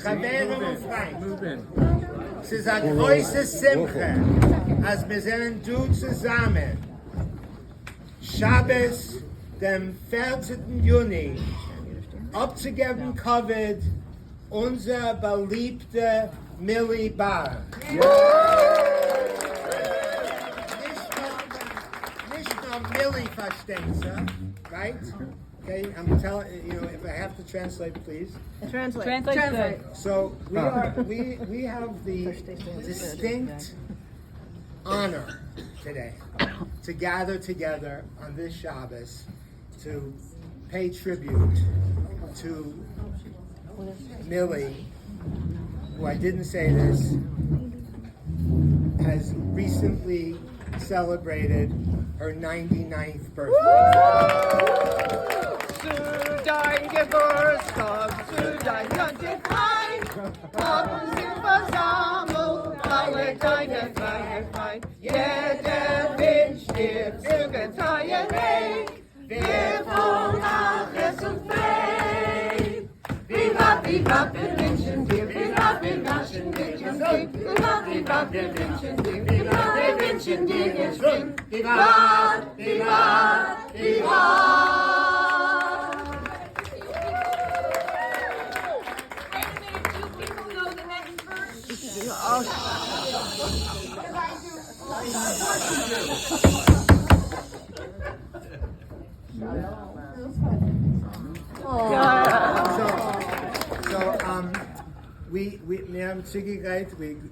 Chaveren und Freund. Es ist eine große Simche, als wir sind du zusammen. Shabbos, dem 14. Juni, abzugeben Covid, unser beliebte Millie Baran. Nicht nur Millie verstehen Sie, right? Okay, I'm telling you, if I have to translate, please. Translate. So we have the distinct honor today to gather together on this Shabbos to pay tribute to Millie, who I didn't say this, has recently celebrated her 99th birthday. Zu dein Geburtstag, zu dein Landefrei, haben wir versammelt, alle deine Feierfrei. Jeder wünscht dir zu geteilen Weg, wir wollen alles und Frieden. Viva, viva, wir wünschen dir, viva, wir wünschen dir jetzt Glück. Viva, viva, wir wünschen dir, viva, wir wünschen dir jetzt Glück. Viva, viva, viva.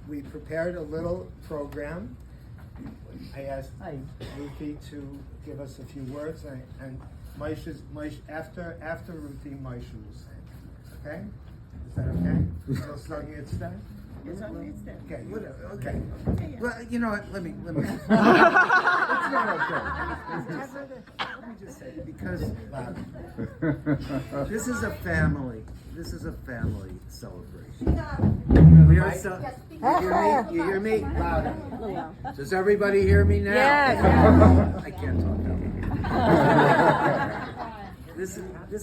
We prepared a little program. I asked Ruthie to give us a few words, and Moshe, after Ruthie, Moshe will sing. Okay? Is that okay? So starting at start? Okay, whatever. Okay. Well, you know what? Let me. It's not okay. Let me just say, because this is a family. This is a family celebration. We are you hear me? Louder. Does everybody hear me now? Yes. I can't talk now. This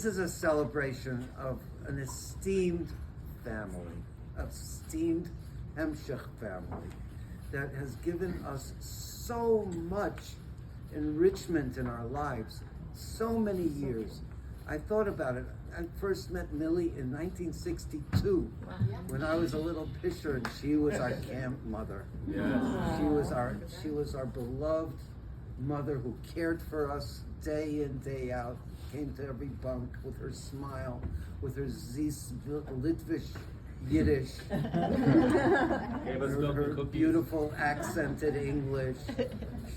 is a celebration of an esteemed family, esteemed Hemshekh family that has given us so much enrichment in our lives, so many years. I thought about it. I first met Millie in 1962 when I was a little pisher, and she was our camp mother. She was our beloved mother who cared for us day in, day out, came to every bunk with her smile, with her Litvish Yiddish, her beautiful accented English.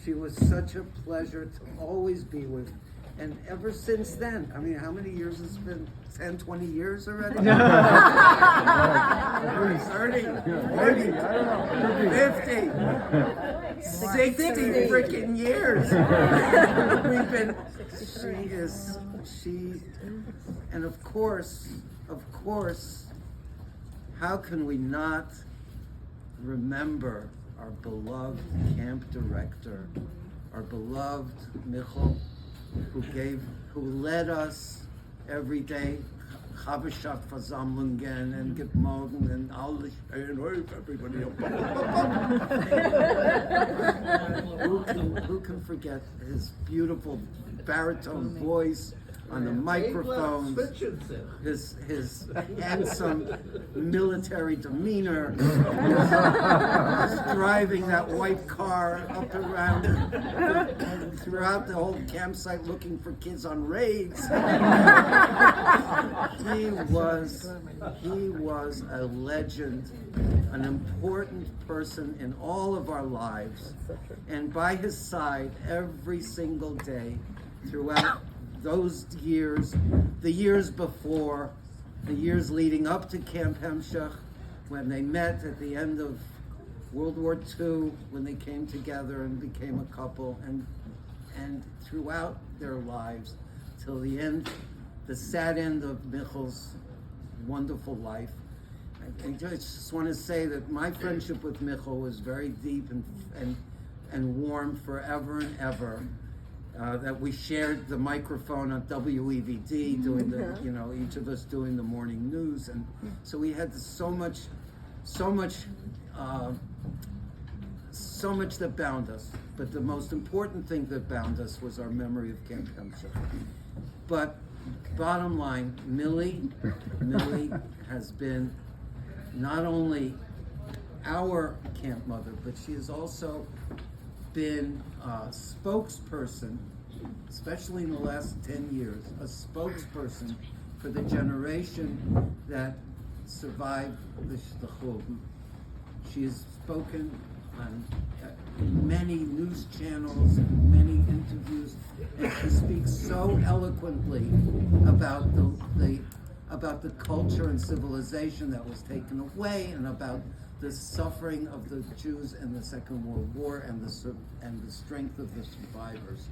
She was such a pleasure to always be with. And ever since then, I mean, how many years has it been? 10, 20 years already? 30, 40, I don't know. 50, 60 freaking years. We've been, and of course, how can we not remember our beloved camp director, our beloved Michal, who led us every day, Chabeshat Versammlungen and Gitmorgen and alles, and everybody. Who can forget his beautiful baritone voice on the microphone, his handsome military demeanor, his driving that white car up around throughout the whole campsite looking for kids on raids. He was a legend, an important person in all of our lives, and by his side every single day throughout those years, the years before, the years leading up to Camp Hemshekh, when they met at the end of World War II, when they came together and became a couple, and throughout their lives, till the end, the sad end of Michal's wonderful life. I just want to say that my friendship with Michal was very deep and warm forever and ever. that we shared the microphone on WEVD, doing the, each of us doing the morning news, and so we had so much that bound us. But the most important thing that bound us was our memory of Camp Hemshekh. But bottom line, Millie has been not only our camp mother, but she has also been a spokesperson, especially in the last 10 years, a spokesperson for the generation that survived the Chul. She has spoken on many news channels, many interviews, and she speaks so eloquently about the culture and civilization that was taken away, and about the suffering of the Jews in the Second World War, and the strength of the survivors.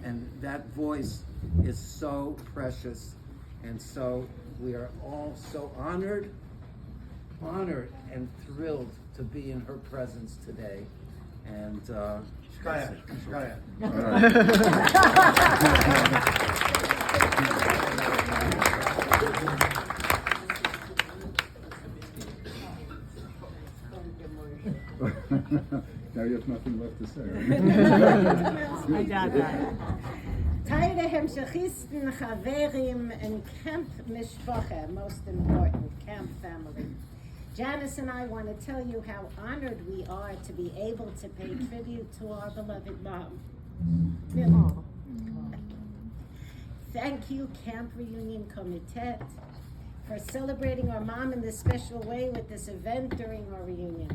And that voice is so precious, and so we are all so honored and thrilled to be in her presence today. And now you have nothing left to say. I doubt that. Teile Hemshechisten, Chaverim, and Camp Mishpacha, most important, Camp family. Janice and I want to tell you how honored we are to be able to pay tribute to our beloved mom. Thank you, Camp Reunion Committee, for celebrating our mom in this special way with this event during our reunion.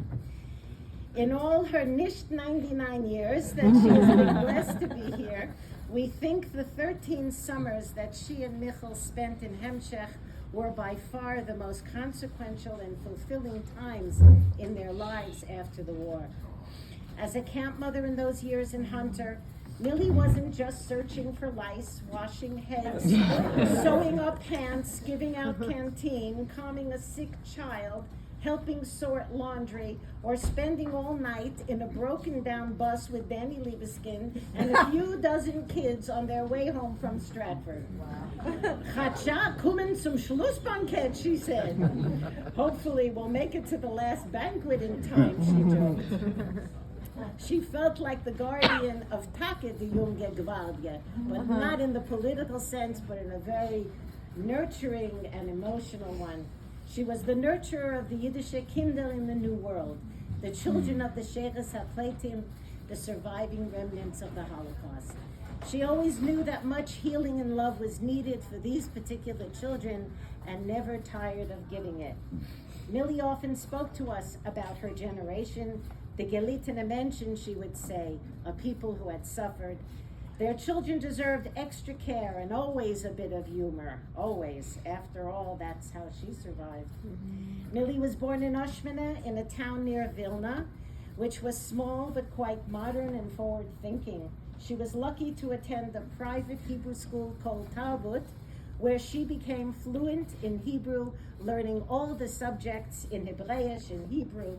In all her nicht 99 years that she has been blessed to be here, we think the 13 summers that she and Michal spent in Hemshekh were by far the most consequential and fulfilling times in their lives after the war. As a camp mother in those years in Hunter, Millie wasn't just searching for lice, washing heads, sewing up pants, giving out canteen, calming a sick child, helping sort laundry, or spending all night in a broken down bus with Danny Liebeskin and a few dozen kids on their way home from Stratford. Chatscha, kommen zum Schlussbankett, she said. Hopefully we'll make it to the last banquet in time, she joked. She felt like the guardian of Take, the Junge Gewaltige, but not in the political sense, but in a very nurturing and emotional one. She was the nurturer of the Yiddish Kinder in the New World, the children of the Sheres HaPleitim, the surviving remnants of the Holocaust. She always knew that much healing and love was needed for these particular children, and never tired of giving it. Millie often spoke to us about her generation, the Gelitene Menschen, she would say, a people who had suffered. Their children deserved extra care and always a bit of humor. Always. After all, that's how she survived. Millie was born in Oshmene, in a town near Vilna, which was small but quite modern and forward-thinking. She was lucky to attend a private Hebrew school called Tarbut, where she became fluent in Hebrew, learning all the subjects in Hebraish and Hebrew,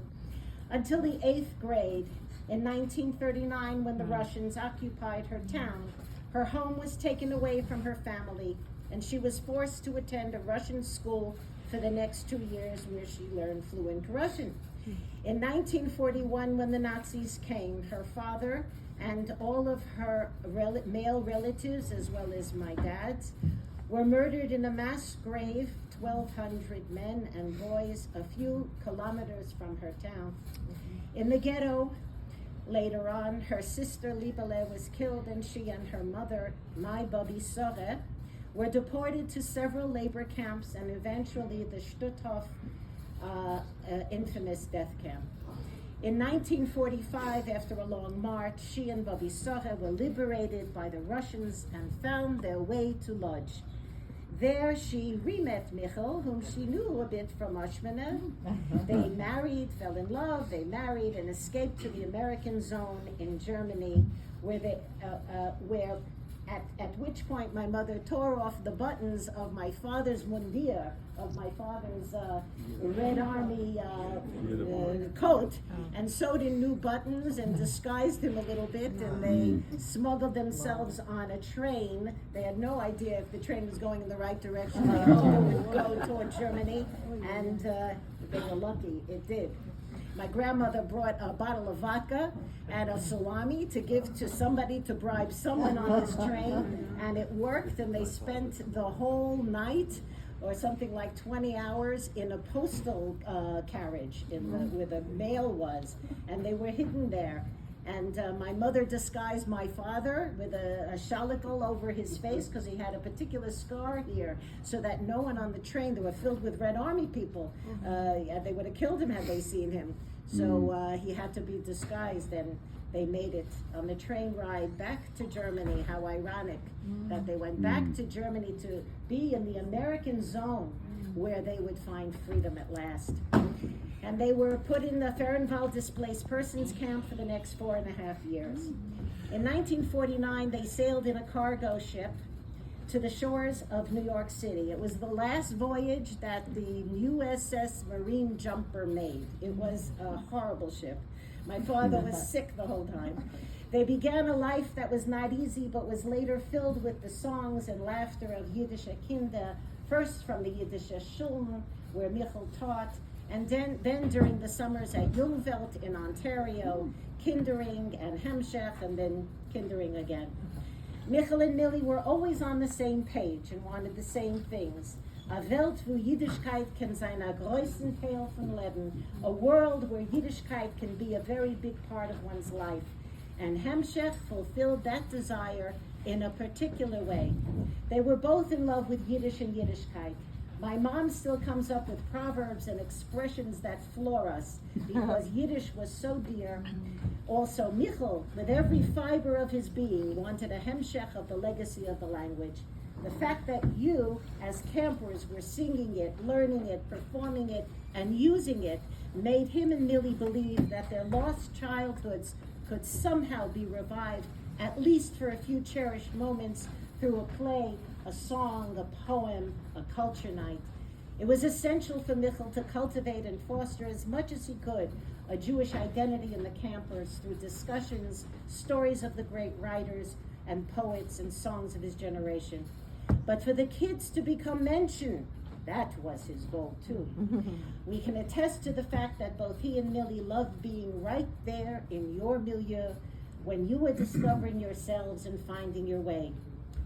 until the 8th grade. In 1939, when the Russians occupied her town, her home was taken away from her family, and she was forced to attend a Russian school for the next 2 years, where she learned fluent Russian. In 1941, when the Nazis came, her father and all of her male relatives, as well as my dad's, were murdered in a mass grave, 1,200 men and boys, a few kilometers from her town. In the ghetto, later on, her sister Libele was killed, and she and her mother, my Bobby Sore, were deported to several labor camps and eventually the Stutthof infamous death camp. In 1945, after a long march, she and Bobby Sore were liberated by the Russians and found their way to Lodz. There she re-met Michal, whom she knew a bit from Oshmene. They married, fell in love, they married, and escaped to the American zone in Germany, where At which point my mother tore off the buttons of my father's mundir, of my father's Red Army coat, and sewed in new buttons and disguised him a little bit, and they smuggled themselves on a train. They had no idea if the train was going in the right direction. They hoped it would go toward Germany, and they were lucky, it did. My grandmother brought a bottle of vodka and a salami to give to somebody to bribe someone on this train, and it worked, and they spent the whole night or something like 20 hours in a postal carriage where the mail was, and they were hidden there. And my mother disguised my father with a shalikel over his face because he had a particular scar here, so that no one on the train, they were filled with Red Army people, they would have killed him had they seen him. So he had to be disguised, and they made it on the train ride back to Germany. How ironic that they went back to Germany to be in the American zone where they would find freedom at last. And they were put in the Fehrenwald displaced persons camp for the next 4.5 years. In 1949, they sailed in a cargo ship to the shores of New York City. It was the last voyage that the USS Marine Jumper made. It was a horrible ship. My father was sick the whole time. They began a life that was not easy, but was later filled with the songs and laughter of Yiddische Kinder, first from the Yiddische Schulen, where Michal taught, and then during the summers at Jungveld in Ontario, kindering and Hemshekh, and then kindering again. Michal and Millie were always on the same page and wanted the same things. A Welt, wo Jiddischkeit kann sein a größten Teil von Leben. A world where Yiddishkeit can be a very big part of one's life. And Hemshekh fulfilled that desire in a particular way. They were both in love with Yiddish and Yiddishkeit. My mom still comes up with proverbs and expressions that floor us because Yiddish was so dear. Also, Michal, with every fiber of his being, wanted a hemshekh of the legacy of the language. The fact that you, as campers, were singing it, learning it, performing it, and using it made him and Millie believe that their lost childhoods could somehow be revived, at least for a few cherished moments, through a play, a song, a poem, a culture night. It was essential for Michal to cultivate and foster as much as he could a Jewish identity in the campers through discussions, stories of the great writers and poets and songs of his generation. But for the kids to become mentioned, that was his goal too. We can attest to the fact that both he and Millie loved being right there in your milieu when you were discovering yourselves and finding your way.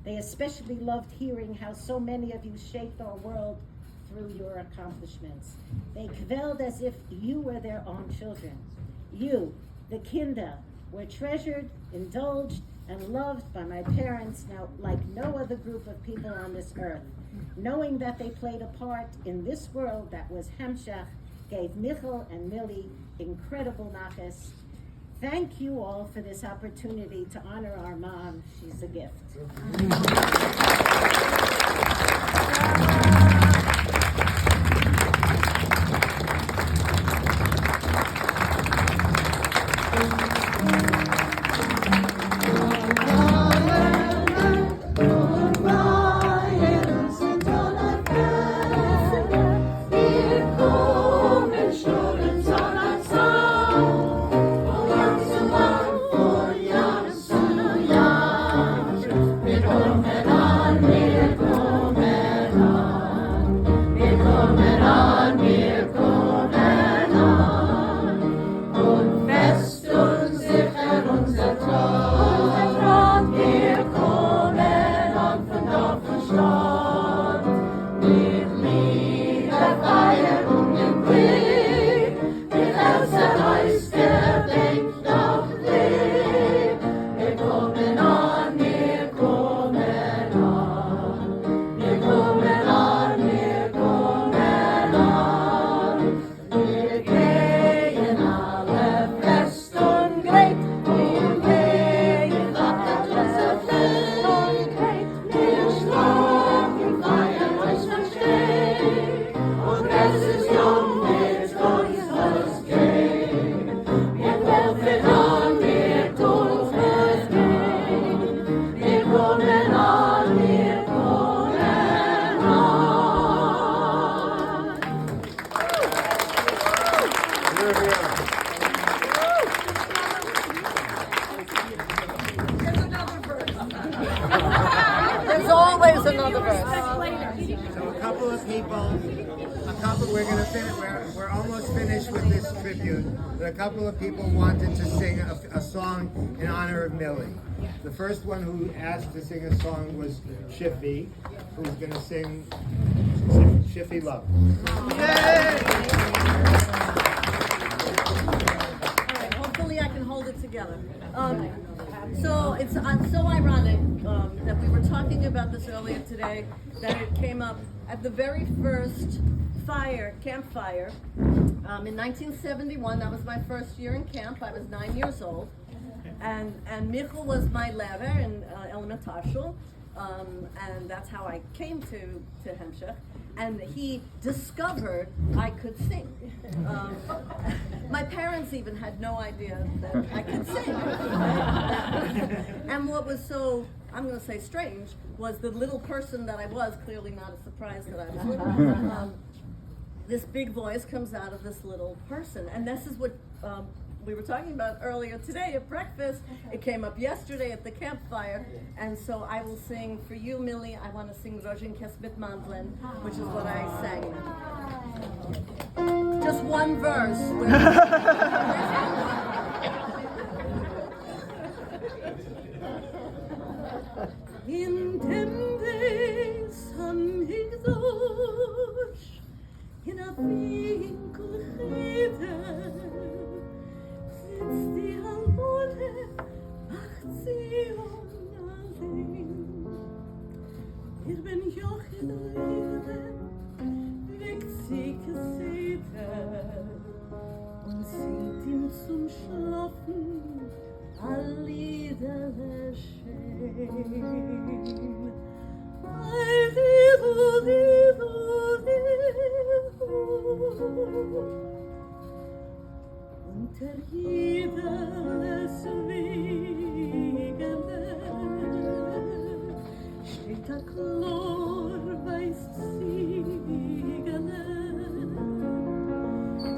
They especially loved hearing how so many of you shaped our world through your accomplishments. They quelled as if you were their own children. You, the Kinder, were treasured, indulged, and loved by my parents now like no other group of people on this earth. Knowing that they played a part in this world that was Hemshekh gave Michal and Millie incredible naches. Thank you all for this opportunity to honor our mom. She's a gift. Mit Omen an, mit Omen an. There's always another verse. So a couple of people, we're gonna finish, we're almost finished with this tribute, but a couple of people wanted to sing a song in honor of Millie. The first one who asked to sing a song was Shiffy, who's gonna sing Shiffy Love. Hopefully I can hold it together. So it's so ironic that we were talking about this earlier today, that it came up at the very first campfire in 1971. That was my first year in camp. I was 9 years old. And Michal was my lehrer in elementary school, and that's how I came to Hemshekh. And he discovered I could sing. My parents even had no idea that I could sing. And what was so, I'm going to say strange, was the little person that I was, clearly not a surprise that I was little. This big voice comes out of this little person. And this is what we were talking about earlier today at breakfast. It came up yesterday at the campfire. And so I will sing for you, Millie. I want to sing Rojin Kesbit Mandlin, which is what I sang. Just one verse. In dem days Hamigdosh, in a winkel cheder, sitzt die Halbole, macht sie allein. Ben Jochid Rede, weckt sie Geseder und singt ihm zum Schlafen all Liederle schön. Unter jedes Wegele steht a chlorweiß Ziegele.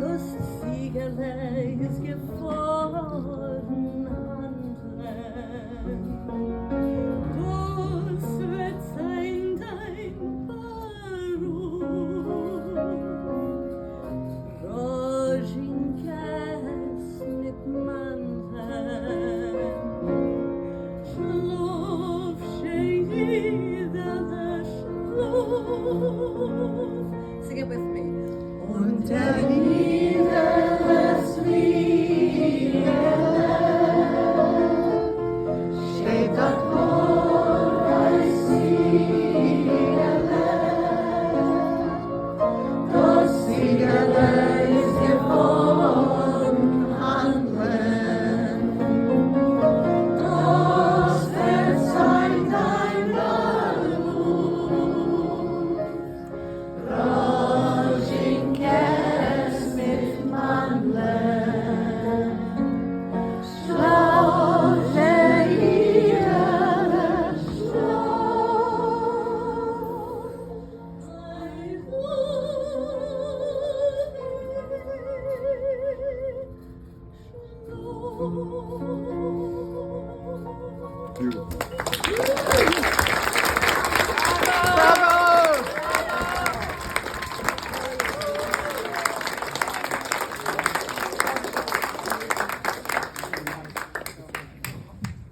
Das Ziegele ist gefroren Handlen. Das wird sein dein Beruf. Rojinkes mit Mandeln. Schlaf, jeder Schlaf. Sing it with me. Unter jedes Wiegele steht das glorreich Siegele. Das Siegele ist geworden Handlen. Das wird sein dein Beruf. Rojinkes mit Mandeln. Schlaf, jeder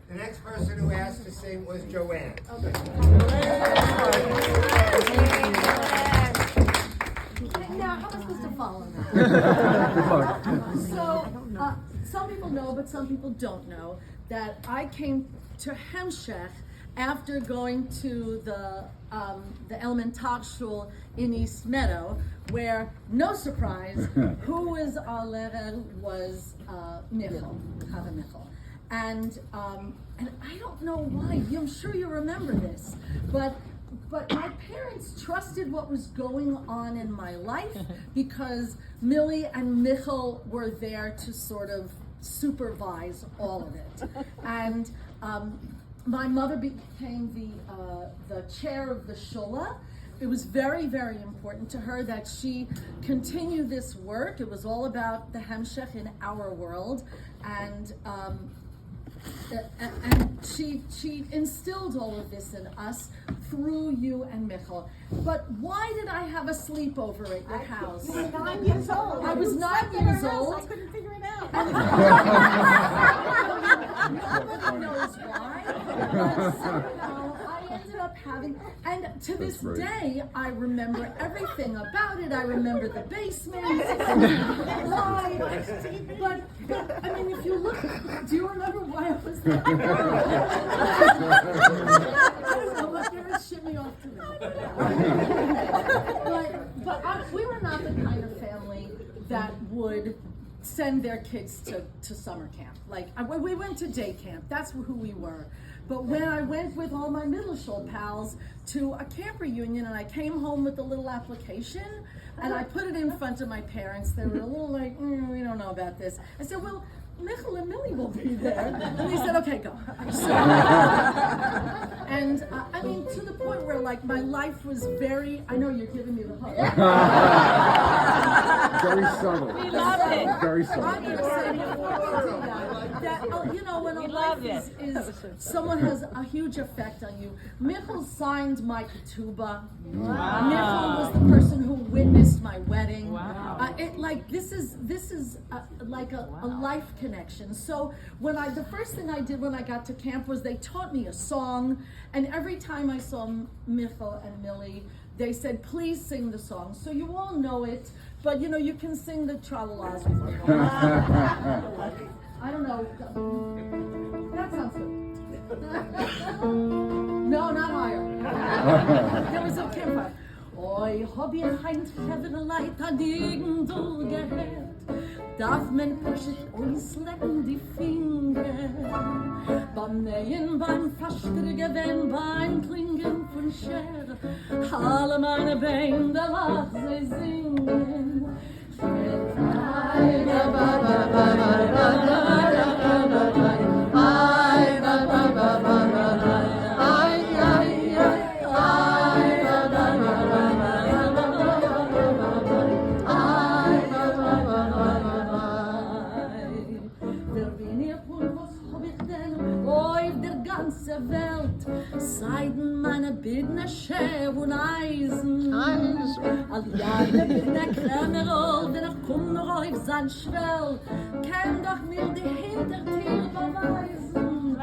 The next person who asked to sing was Joanne. Now, how am I supposed to follow that? So, some people know, but some people don't know, that I came to Hemshekh after going to the elementary school in East Meadow, where, no surprise, who was our lehrer was Michal, Chava Michal. And I don't know why, I'm sure you remember this, but my parents trusted what was going on in my life because Millie and Michal were there to sort of supervise all of it. And my mother became the chair of the shula, it was very, very important to her that she continue this work. It was all about the Hemshekh in our world, and she instilled all of this in us through you and Michal. But why did I have a sleepover at your house? You were 9 years old. I was You 9 slept at her years house. old. I couldn't figure it out. Nobody knows why. But somehow I ended up having, and to this day, I remember everything about it. I remember the basement. But I mean, if you look, do you remember why I was there? Look, you're a shimmy off to me. But we were not the kind of family that would send their kids to summer camp. Like, we went to day camp. That's who we were. But when I went with all my middle school pals to a camp reunion, and I came home with a little application, and I put it in front of my parents, they were a little like, we don't know about this. I said, well, Michal and Millie will be there. And they said, okay, go. So, and I mean, to the point where like my life was very, I know you're giving me the hug. Very subtle. We love it. Very I'm subtle. going to say before we do that, you know, when a life is someone has a huge effect on you. Michal signed my ketubah. Wow. Michal was the person who witnessed my wedding. Wow. This is like a life connection. So the first thing I did when I got to camp was they taught me a song, and every time I saw Michal and Millie, they said, please sing the song. So you all know it, but you know, you can sing the tra-la-las with me. I don't know. That sounds good. No, not higher. There was a campfire. Oi, hab ich ein Heverleit an irgendwo gehört, darf man pushit uns lecken die Finger. Beim Nähen, beim Verstriggen, beim Klingen von Scher, alle meine Beine, lass sie singen. Welt, Seiden meine Bidne Schäf und Eisen. All Jahre Bidne Krämer, wenn ich komm noch auf sein Schwell, kann doch mir die Hintertier beweisen.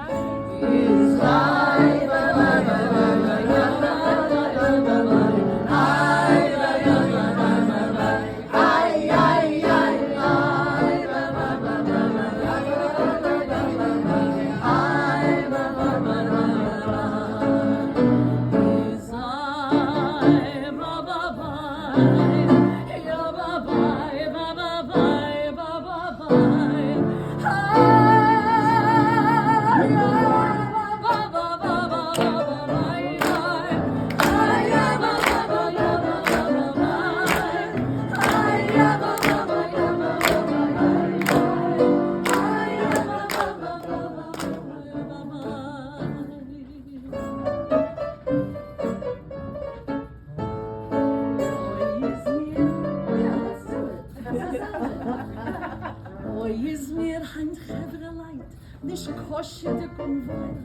Nicht kosche de Konvoi,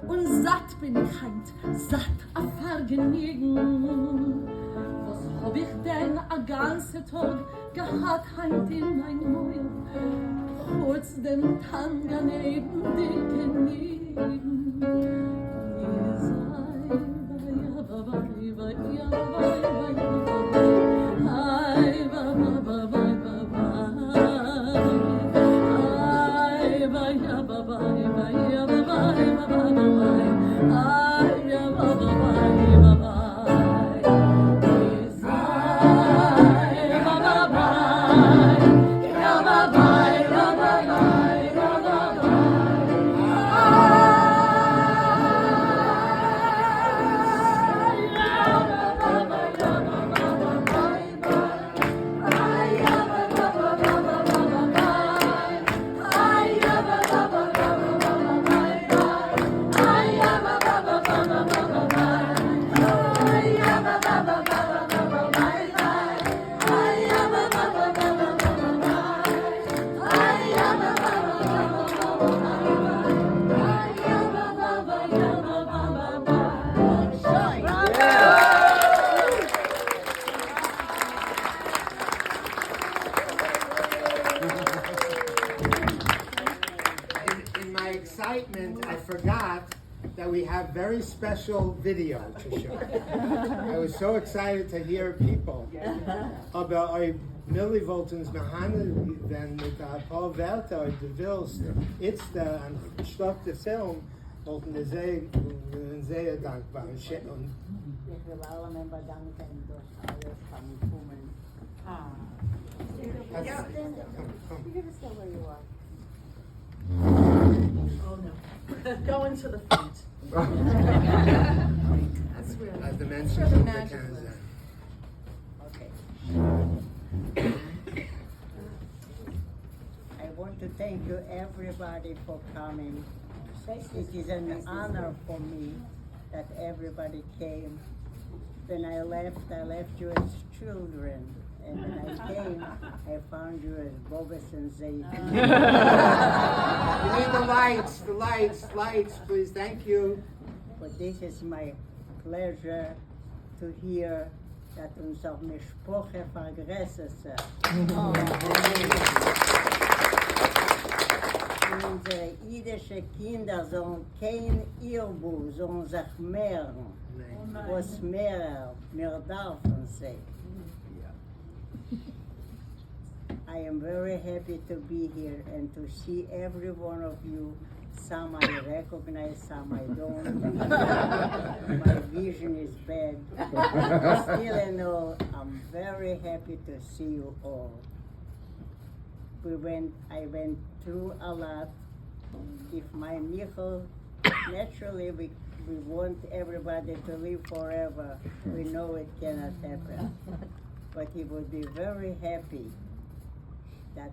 und satt bin ich heint, satt a Vergnügen. Was hab ich denn a ganze Tag gehad heint in mein Mäuel, kurz dem Tanga neben dir geniegen. excitement, I forgot that we have very special video to show. I was so excited to hear people about Millie Voltens behind then mit Paul Werther und de Vils. It's the Stoff der Film wollten wir sehr dankbar. Ich will alle Member danken durch alles von Kommen. Come. You're gonna stay where you are. Oh no. Go into the front. That's where. As the That's mentioned where the in the magic Kansas. lives. Okay. I want to thank you everybody for coming. It is an honor for me that everybody came. When I left you as children. And when I came, I found you as Bobas and Zayd. You need the lights, please, thank you. But this is my pleasure to hear that unser Mishpoche vergrößert sich. Unsere jüdische Kinder sollen kein Irrbu, sollen sich mehren. Was mehr, wir dürfen sie. I am very happy to be here and to see every one of you. Some I recognize, some I don't. My vision is bad. Still, I know I'm very happy to see you all. I went through a lot. If my Michal, naturally we want everybody to live forever. We know it cannot happen. But he would be very happy that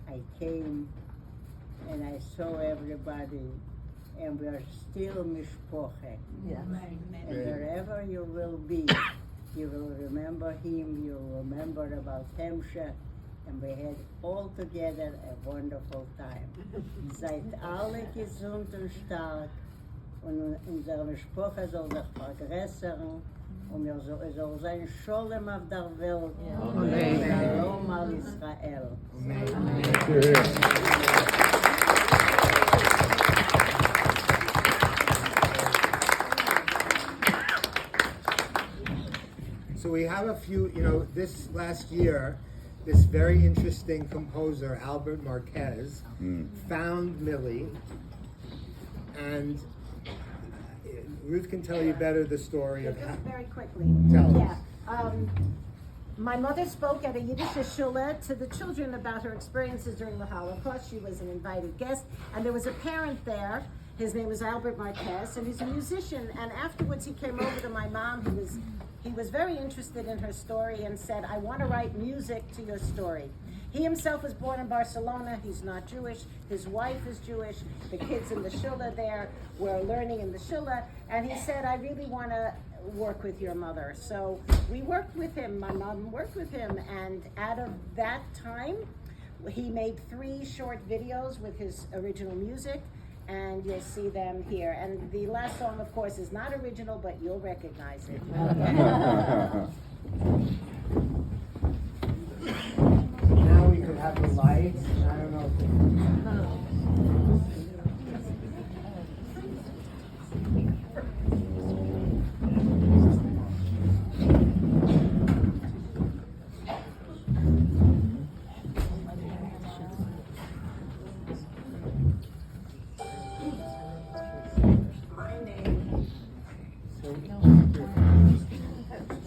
I came and I saw everybody, and we are still mishpoche. Yeah. And wherever you will be, you will remember him, you will remember about Hemshekh, and we had all together a wonderful time. Seid alle gesund und stark, und unsere Mishpoche soll sich vergrößern, und soll sein Scholem auf der Welt. Amen. Shalom al Israel. So we have a few, this last year, this very interesting composer, Albert Marquez, found Millie, and Ruth can tell you better the story of how. Very quickly. Tell Yeah. us. My mother spoke at a Yiddish shul to the children about her experiences during the Holocaust. She was an invited guest, and there was a parent there. His name was Albert Marquez, and he's a musician. And afterwards, he came over to my mom. He was very interested in her story and said, "I want to write music to your story." He himself was born in Barcelona. He's not Jewish. His wife is Jewish. The kids in the shula there were learning in the shula. And he said, "I really want to work with your mother." So we worked with him. My mom worked with him. And out of that time, he made 3 short videos with his original music. And you'll see them here. And the last song, of course, is not original, but you'll recognize it. Now we could have the lights. I don't know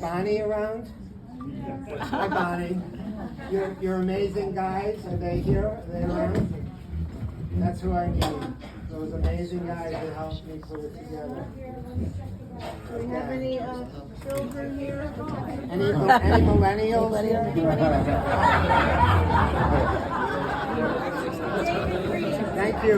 Bonnie around? Hi, Bonnie. You're amazing guys. Are they here? Are they around? That's who I need. Those amazing guys that helped me put it together. Do we have any children here? Any millennials here? Thank you.